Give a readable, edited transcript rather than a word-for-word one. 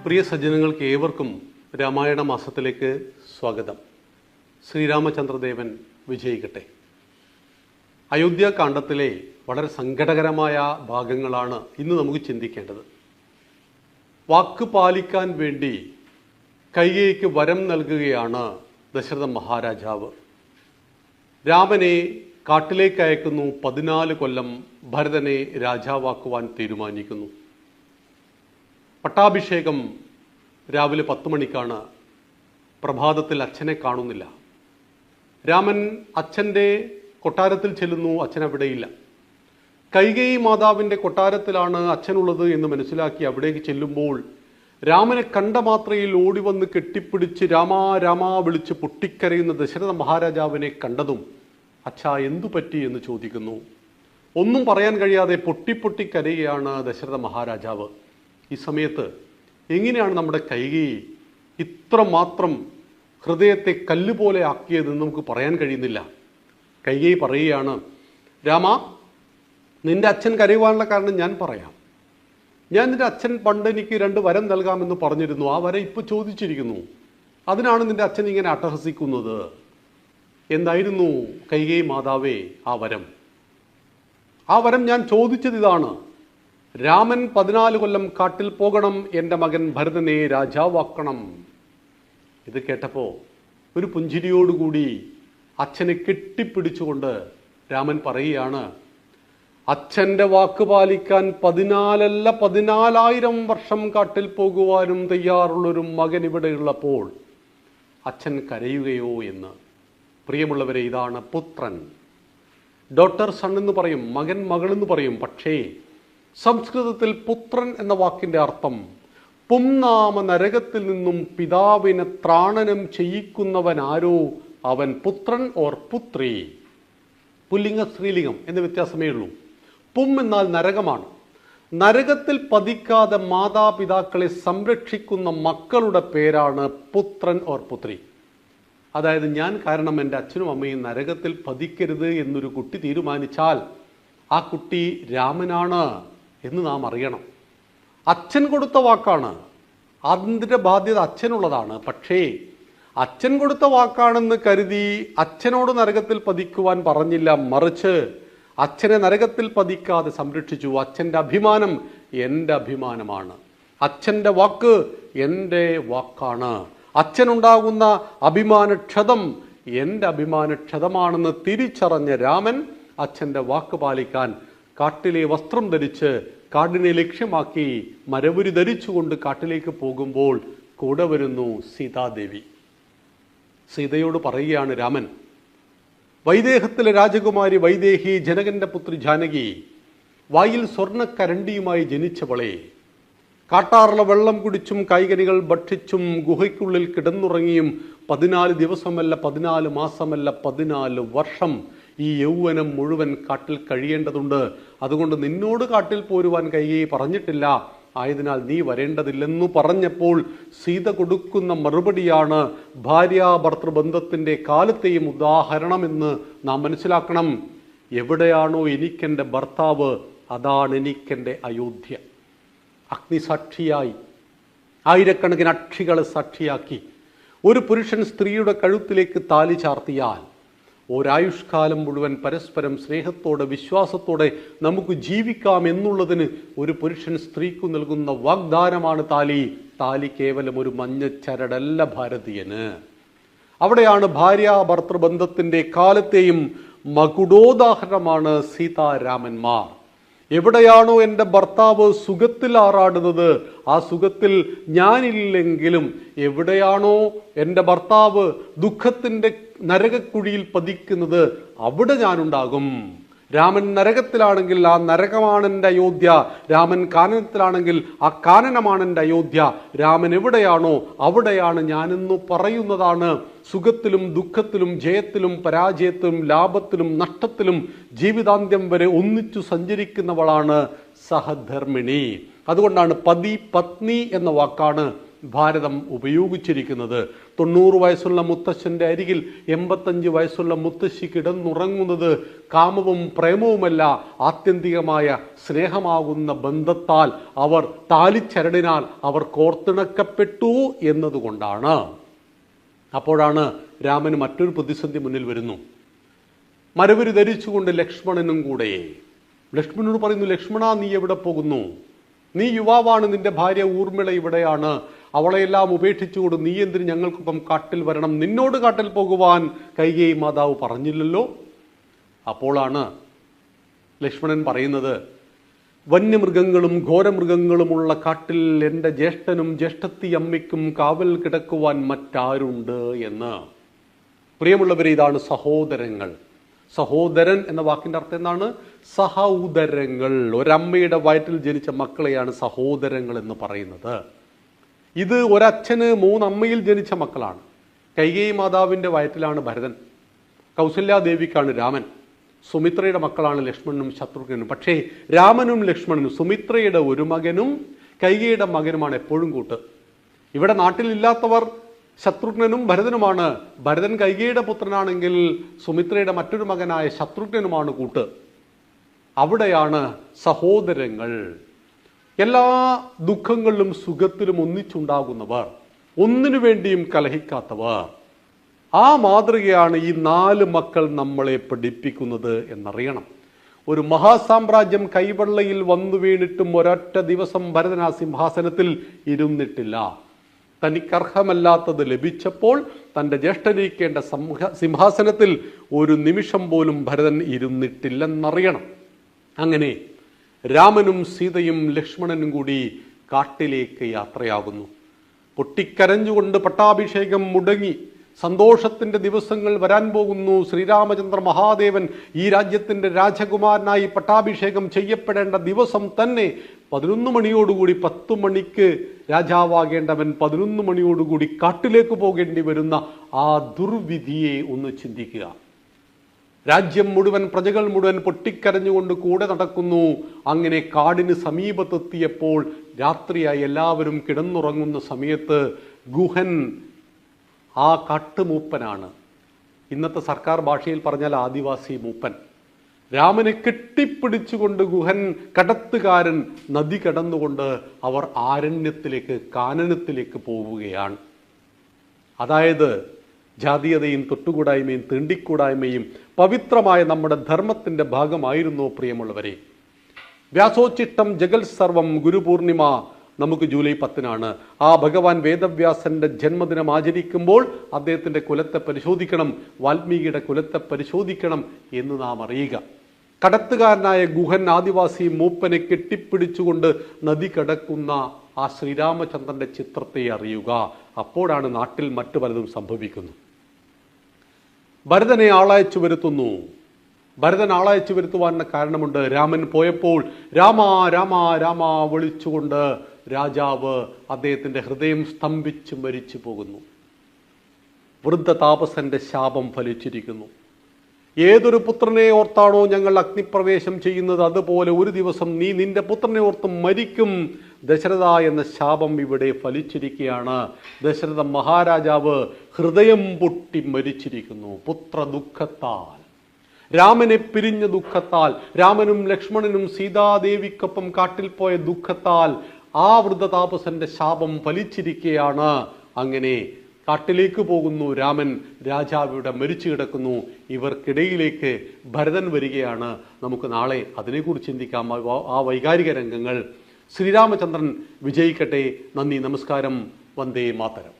പ്രിയ സജ്ജനങ്ങൾക്ക് ഏവർക്കും രാമായണ മാസത്തിലേക്ക് സ്വാഗതം. ശ്രീരാമചന്ദ്രദേവൻ വിജയിക്കട്ടെ. അയോധ്യാകാണ്ഡത്തിലെ വളരെ സങ്കടകരമായ ഭാഗങ്ങളാണ് ഇന്ന് നമുക്ക് ചിന്തിക്കേണ്ടത്. വാക്ക് പാലിക്കാൻ വേണ്ടി കൈകേയിക്ക് വരം നൽകുകയാണ് ദശരഥ മഹാരാജാവ്. രാമനെ കാട്ടിലേക്ക് അയക്കുന്നു. 14 കൊല്ലം ഭരതനെ രാജാവാക്കുവാൻ തീരുമാനിക്കുന്നു. പട്ടാഭിഷേകം രാവിലെ 10 മണിക്കാണ്. പ്രഭാതത്തിൽ അച്ഛനെ കാണുന്നില്ല. രാമൻ അച്ഛൻ്റെ കൊട്ടാരത്തിൽ ചെല്ലുന്നു. അച്ഛൻ അവിടെയില്ല. കൈകേയി മാതാവിൻ്റെ കൊട്ടാരത്തിലാണ് അച്ഛനുള്ളത് എന്ന് മനസ്സിലാക്കി അവിടേക്ക് ചെല്ലുമ്പോൾ രാമനെ കണ്ട മാത്രയിൽ ഓടി വന്ന് കെട്ടിപ്പിടിച്ച് രാമാ രാമാ വിളിച്ച് പൊട്ടിക്കരയുന്ന ദശരഥ മഹാരാജാവിനെ കണ്ടതും അച്ഛാ എന്തു പറ്റി എന്ന് ചോദിക്കുന്നു. ഒന്നും പറയാൻ കഴിയാതെ പൊട്ടിക്കരയുകയാണ് ദശരഥ മഹാരാജാവ്. ഈ സമയത്ത് എങ്ങനെയാണ് നമ്മുടെ കൈകേയി ഇത്രമാത്രം ഹൃദയത്തെ കല്ലുപോലെ ആക്കിയതെന്ന് നമുക്ക് പറയാൻ കഴിയുന്നില്ല. കൈകേയി പറയുകയാണ്, രാമ, നിന്റെ അച്ഛൻ കരയുവാനുള്ള കാരണം ഞാൻ പറയാം. നിന്റെ അച്ഛൻ പണ്ട് എനിക്ക് 2 വരം നൽകാമെന്ന് പറഞ്ഞിരുന്നു. ആ വരം ഇപ്പോൾ ചോദിച്ചിരിക്കുന്നു. അതിനാണ് നിന്റെ അച്ഛൻ ഇങ്ങനെ അട്ടഹസിക്കുന്നത്. എന്തായിരുന്നു കൈകേയി മാതാവേ ആ വരം? ആ വരം ഞാൻ ചോദിച്ചത് ഇതാണ്: രാമൻ 14 കൊല്ലം കാട്ടിൽ പോകണം, എൻ്റെ മകൻ ഭരതനെ രാജാവാക്കണം. ഇത് കേട്ടപ്പോൾ ഒരു പുഞ്ചിരിയോടുകൂടി അച്ഛനെ കെട്ടിപ്പിടിച്ചുകൊണ്ട് രാമൻ പറയുകയാണ്, അച്ഛൻ്റെ വാക്ക് പാലിക്കാൻ 14 14,000 വർഷം കാട്ടിൽ പോകുവാനും തയ്യാറുള്ളൊരു മകൻ ഇവിടെ ഉള്ളപ്പോൾ അച്ഛൻ കരയുകയോ എന്ന്. പ്രിയമുള്ളവരെ, ഇതാണ് പുത്രൻ. ഡോട്ടർ സൺ എന്ന് പറയും, മകൻ മകൾ എന്ന് പറയും. പക്ഷേ സംസ്കൃതത്തിൽ പുത്രൻ എന്ന വാക്കിൻ്റെ അർത്ഥം പുംനാമ നരകത്തിൽ നിന്നും പിതാവിനെ ത്രാണനം ചെയ്യിക്കുന്നവൻ ആരോ അവൻ പുത്രൻ ഓർ പുത്രി. പുല്ലിംഗ സ്ത്രീലിംഗം എന്ന വ്യത്യാസമേ ഉള്ളൂ. പും എന്നാൽ നരകമാണ്. നരകത്തിൽ പതിക്കാതെ മാതാപിതാക്കളെ സംരക്ഷിക്കുന്ന മക്കളുടെ പേരാണ് പുത്രൻ ഓർ പുത്രി. അതായത് ഞാൻ കാരണം എൻ്റെ അച്ഛനും അമ്മയും നരകത്തിൽ പതിക്കരുത് എന്നൊരു കുട്ടി തീരുമാനിച്ചാൽ ആ കുട്ടി രാമനാണ് എന്ന് നാം അറിയണം. അച്ഛൻ കൊടുത്ത വാക്കാണ്, അതിൻ്റെ ബാധ്യത അച്ഛനുള്ളതാണ്. പക്ഷേ അച്ഛൻ കൊടുത്ത വാക്കാണെന്ന് കരുതി അച്ഛനോട് നരകത്തിൽ പതിക്കുവാൻ പറഞ്ഞില്ല. മറിച്ച് അച്ഛനെ നരകത്തിൽ പതിക്കാതെ സംരക്ഷിച്ചു. അച്ഛൻ്റെ അഭിമാനം എൻ്റെ അഭിമാനമാണ്. അച്ഛൻ്റെ വാക്ക് എൻ്റെ വാക്കാണ്. അച്ഛനുണ്ടാകുന്ന അഭിമാനക്ഷതം എൻ്റെ അഭിമാനക്ഷതമാണെന്ന് തിരിച്ചറിഞ്ഞ രാമൻ അച്ഛൻ്റെ വാക്ക് പാലിക്കാൻ കാട്ടിലെ വസ്ത്രം ധരിച്ച് കാടിനെ ലക്ഷ്യമാക്കി മരവുരി ധരിച്ചുകൊണ്ട് കാട്ടിലേക്ക് പോകുമ്പോൾ കൂടെ വരുന്നു സീതാദേവി. സീതയോട് പറയുകയാണ് രാമൻ, വൈദേഹത്തിലെ രാജകുമാരി വൈദേഹി, ജനകന്റെ പുത്രി ജാനകി, വായിൽ സ്വർണ്ണക്കരണ്ടിയുമായി ജനിച്ചവളെ, കാട്ടാറുള്ള വെള്ളം കുടിച്ചും കായ്കനികൾ ഭക്ഷിച്ചും ഗുഹയ്ക്കുള്ളിൽ കിടന്നുറങ്ങിയും 14 ദിവസമല്ല, 14 മാസമല്ല, 14 വർഷം ഈ യൗവനം മുഴുവൻ കാട്ടിൽ കഴിയേണ്ടതുണ്ട്. അതുകൊണ്ട് നിന്നോട് കാട്ടിൽ പോരുവാൻ കൈകേയി പറഞ്ഞിട്ടില്ല, ആയതിനാൽ നീ വരേണ്ടതില്ലെന്നു പറഞ്ഞപ്പോൾ സീത കൊടുക്കുന്ന മറുപടിയാണ് ഭാര്യാഭർത്തൃബന്ധത്തിൻ്റെ കാലത്തെയും ഉദാഹരണമെന്ന് നാം മനസ്സിലാക്കണം. എവിടെയാണോ എനിക്കെൻ്റെ ഭർത്താവ്, അതാണ് എനിക്കെൻ്റെ അയോധ്യ. അഗ്നിസാക്ഷിയായി ആയിരക്കണക്കിന് അക്ഷികളെ സാക്ഷിയാക്കി ഒരു പുരുഷൻ സ്ത്രീയുടെ കഴുത്തിലേക്ക് താലി ചാർത്തിയാൽ ഒരായുഷ്കാലം മുഴുവൻ പരസ്പരം സ്നേഹത്തോടെ വിശ്വാസത്തോടെ നമുക്ക് ജീവിക്കാം എന്നുള്ളതിന് ഒരു പുരുഷൻ സ്ത്രീക്കു നൽകുന്ന വാഗ്ദാനമാണ് താലി. താലി കേവലം ഒരു മഞ്ഞച്ചരടല്ല ഭാരതീയന്. അവിടെയാണ് ഭാര്യാഭർത്തൃബന്ധത്തിൻ്റെ കാലത്തെയും മകുടോദാഹരണമാണ് സീതാരാമന്മാർ. എവിടെയാണോ എൻ്റെ ഭർത്താവ് സുഖത്തിൽ ആറാടുന്നത്, ആ സുഖത്തിൽ ഞാനില്ലെങ്കിലും എവിടെയാണോ എൻ്റെ ഭർത്താവ് ദുഃഖത്തിൻ്റെ നരകക്കുഴിയിൽ പതിക്കുന്നത്, അവിടെ ഞാനുണ്ടാകും. രാമൻ നരകത്തിലാണെങ്കിൽ ആ നരകമാണ് എൻ്റെ അയോധ്യ. രാമൻ കാനനത്തിലാണെങ്കിൽ ആ കാനനമാണ് എൻ്റെ അയോധ്യ. രാമൻ എവിടെയാണോ അവിടെയാണ് ഞാനെന്നു പറയുന്നതാണ്. സുഖത്തിലും ദുഃഖത്തിലും ജയത്തിലും പരാജയത്തിലും ലാഭത്തിലും നഷ്ടത്തിലും ജീവിതാന്ത്യം വരെ ഒന്നിച്ചു സഞ്ചരിക്കുന്നവളാണ് സഹധർമ്മിണി. അതുകൊണ്ടാണ് പതി പത്നി എന്ന വാക്കാണ് ഭാരതം ഉപയോഗിച്ചിരിക്കുന്നത്. 90 വയസ്സുള്ള മുത്തശ്ശൻ്റെ അരികിൽ 85 വയസ്സുള്ള മുത്തശ്ശി കിടന്നുറങ്ങുന്നത് കാമവും പ്രേമവുമല്ല, ആത്യന്തികമായ സ്നേഹമാകുന്ന ബന്ധത്താൽ, അവർ താലിച്ചരടിനാൽ അവർ കോർത്തിണക്കപ്പെട്ടു എന്നതുകൊണ്ടാണ്. അപ്പോഴാണ് രാമന് മറ്റൊരു പ്രതിസന്ധി മുന്നിൽ വരുന്നു. മരവുരി ധരിച്ചുകൊണ്ട് ലക്ഷ്മണനും കൂടെ. ലക്ഷ്മണനോട് പറയുന്നു, ലക്ഷ്മണ, നീ എവിടെ പോകുന്നു? നീ യുവാവാണ്, നിന്റെ ഭാര്യ ഊർമിള ഇവിടെയാണ്, അവളെയെല്ലാം ഉപേക്ഷിച്ചുകൊണ്ട് നീ എന്തിന് ഞങ്ങൾക്കൊപ്പം കാട്ടിൽ വരണം? നിന്നോട് കാട്ടിൽ പോകുവാൻ കൈകേയി മാതാവ് പറഞ്ഞില്ലല്ലോ. അപ്പോഴാണ് ലക്ഷ്മണൻ പറയുന്നത്, വന്യമൃഗങ്ങളും ഘോരമൃഗങ്ങളുമുള്ള കാട്ടിൽ എൻ്റെ ജ്യേഷ്ഠനും ജ്യേഷ്ഠത്തി അമ്മയ്ക്കും കാവൽ കിടക്കുവാൻ മറ്റാരുണ്ട് എന്ന്. പ്രിയമുള്ളവരെ, ഇതാണ് സഹോദരങ്ങൾ. സഹോദരൻ എന്ന വാക്കിൻ്റെ അർത്ഥം എന്താണ്? സഹോദരങ്ങൾ. ഒരമ്മയുടെ വയറ്റിൽ ജനിച്ച മക്കളെയാണ് സഹോദരങ്ങൾ എന്ന് പറയുന്നത്. ഇത് ഒരച്ഛന് 3 അമ്മയിൽ ജനിച്ച മക്കളാണ്. കൈകേയി മാതാവിൻ്റെ വയറ്റിലാണ് ഭരതൻ, കൗസല്യാദേവിക്കാണ് രാമൻ, സുമിത്രയുടെ മക്കളാണ് ലക്ഷ്മണനും ശത്രുഘ്നനും. പക്ഷേ രാമനും ലക്ഷ്മണനും, സുമിത്രയുടെ ഒരു മകനും കൈകേയിയുടെ മകനുമാണ് എപ്പോഴും കൂട്ട്. ഇവിടെ നാട്ടിലില്ലാത്തവർ ശത്രുഘ്നനും ഭരതനുമാണ്. ഭരതൻ കൈകേയിയുടെ പുത്രനാണെങ്കിൽ സുമിത്രയുടെ മറ്റൊരു മകനായ ശത്രുഘ്നനുമാണ് കൂട്ട്. അവിടെയാണ് സഹോദരങ്ങൾ. എല്ലാ ദുഃഖങ്ങളിലും സുഖത്തിലും ഒന്നിച്ചുണ്ടാകുന്നവർ, ഒന്നിനു വേണ്ടിയും കലഹിക്കാത്തവർ. ആ മാതൃകയാണ് ഈ 4 മക്കൾ നമ്മളെ പഠിപ്പിക്കുന്നത് എന്നറിയണം. ഒരു മഹാസാമ്രാജ്യം കൈവെള്ളയിൽ വന്നു വീണിട്ടും ഒരൊറ്റ ദിവസം ഭരതൻ ആ സിംഹാസനത്തിൽ ഇരുന്നിട്ടില്ല. തനിക്കർഹമല്ലാത്തത് ലഭിച്ചപ്പോൾ തൻ്റെ ജ്യേഷ്ഠനിരിക്കേണ്ട സിംഹാസനത്തിൽ ഒരു നിമിഷം പോലും ഭരതൻ ഇരുന്നിട്ടില്ലെന്നറിയണം. അങ്ങനെ രാമനും സീതയും ലക്ഷ്മണനും കൂടി കാട്ടിലേക്ക് യാത്രയാകുന്നു. പൊട്ടിക്കരഞ്ഞുകൊണ്ട് പട്ടാഭിഷേകം മുടങ്ങി. സന്തോഷത്തിൻ്റെ ദിവസങ്ങൾ വരാൻ പോകുന്നു. ശ്രീരാമചന്ദ്ര മഹാദേവൻ ഈ രാജ്യത്തിൻ്റെ രാജകുമാരനായി പട്ടാഭിഷേകം ചെയ്യപ്പെടേണ്ട ദിവസം തന്നെ 11 മണിയോടുകൂടി 10 മണിക്ക് രാജാവാകേണ്ടവൻ 11 മണിയോടുകൂടി കാട്ടിലേക്ക് പോകേണ്ടി വരുന്ന ആ ദുർവിധിയെ ഒന്ന് ചിന്തിക്കുക. രാജ്യം മുഴുവൻ, പ്രജകൾ മുഴുവൻ പൊട്ടിക്കരഞ്ഞുകൊണ്ട് കൂടെ നടക്കുന്നു. അങ്ങനെ കാടിന് സമീപത്തെത്തിയപ്പോൾ രാത്രിയായി. എല്ലാവരും കിടന്നുറങ്ങുന്ന സമയത്ത് ഗുഹൻ, ആ കാട്ടുമൂപ്പനാണ്, ഇന്നത്തെ സർക്കാർ ഭാഷയിൽ പറഞ്ഞാൽ ആദിവാസി മൂപ്പൻ, രാമനെ കെട്ടിപ്പിടിച്ചുകൊണ്ട് ഗുഹൻ, കടത്തുകാരൻ, നദി കടന്നുകൊണ്ട് അവർ ആരണ്യത്തിലേക്ക്, കാനനത്തിലേക്ക് പോവുകയാണ്. അതായത് ജാതീയതയും തൊട്ടുകൂടായ്മയും തീണ്ടിക്കൂടായ്മയും പവിത്രമായ നമ്മുടെ ധർമ്മത്തിൻ്റെ ഭാഗമായിരുന്നു പ്രിയമുള്ളവരെ. വ്യാസോച്ചിഷ്ടം ജഗൽ സർവം ഗുരുപൂർണിമ നമുക്ക് ജൂലൈ 10-നാണ്. ആ ഭഗവാൻ വേദവ്യാസന്റെ ജന്മദിനം ആചരിക്കുമ്പോൾ അദ്ദേഹത്തിൻ്റെ കുലത്തെ പരിശോധിക്കണം, വാൽമീകിയുടെ കുലത്തെ പരിശോധിക്കണം എന്ന് നാം അറിയുക. കടത്തുകാരനായ ഗുഹൻ ആദിവാസി മൂപ്പനെ കെട്ടിപ്പിടിച്ചുകൊണ്ട് നദി കടക്കുന്ന ആ ശ്രീരാമചന്ദ്രന്റെ ചിത്രത്തെ അറിയുക. അപ്പോഴാണ് നാട്ടിൽ മറ്റു പലതും സംഭവിക്കുന്നു. ഭരതനെ ആളയച്ചു വരുത്തുന്നു. ഭരതൻ ആളയച്ചു വരുത്തുവാനുള്ള കാരണമുണ്ട്. രാമൻ പോയപ്പോൾ രാമ രാമ രാമ വിളിച്ചുകൊണ്ട് രാജാവ്, അദ്ദേഹത്തിൻ്റെ ഹൃദയം സ്തംഭിച്ച് മരിച്ചു പോകുന്നു. വൃദ്ധ താപസന്റെ ശാപം ഫലിച്ചിരിക്കുന്നു. ഏതൊരു പുത്രനെ ഓർത്താണോ ഞങ്ങൾ അഗ്നിപ്രവേശം ചെയ്യുന്നത്, അതുപോലെ ഒരു ദിവസം നീ നിന്റെ പുത്രനെ ഓർത്ത് മരിക്കും. ദശരഥ എന്ന ശാപം ഇവിടെ ഫലിച്ചിരിക്കുകയാണ്. ദശരഥ മഹാരാജാവ് ഹൃദയം പൊട്ടി മരിച്ചിരിക്കുന്നു. പുത്ര ദുഃഖത്താൽ, രാമനെ പിരിഞ്ഞ ദുഃഖത്താൽ, രാമനും ലക്ഷ്മണനും സീതാദേവിക്കൊപ്പം കാട്ടിൽ പോയ ദുഃഖത്താൽ ആ വൃദ്ധതാപസന്റെ ശാപം ഫലിച്ചിരിക്കുകയാണ്. അങ്ങനെ കാട്ടിലേക്ക് പോകുന്നു രാമൻ. രാജാവിവിടെ മരിച്ചു കിടക്കുന്നു. ഇവർക്കിടയിലേക്ക് ഭരതൻ വരികയാണ്. നമുക്ക് നാളെ അതിനെക്കുറിച്ച് ചിന്തിക്കാം, ആ വൈകാരിക രംഗങ്ങൾ. ശ്രീരാമചന്ദ്രൻ വിജയിക്കട്ടെ. നന്ദി, നമസ്കാരം. വന്ദേ മാതരം.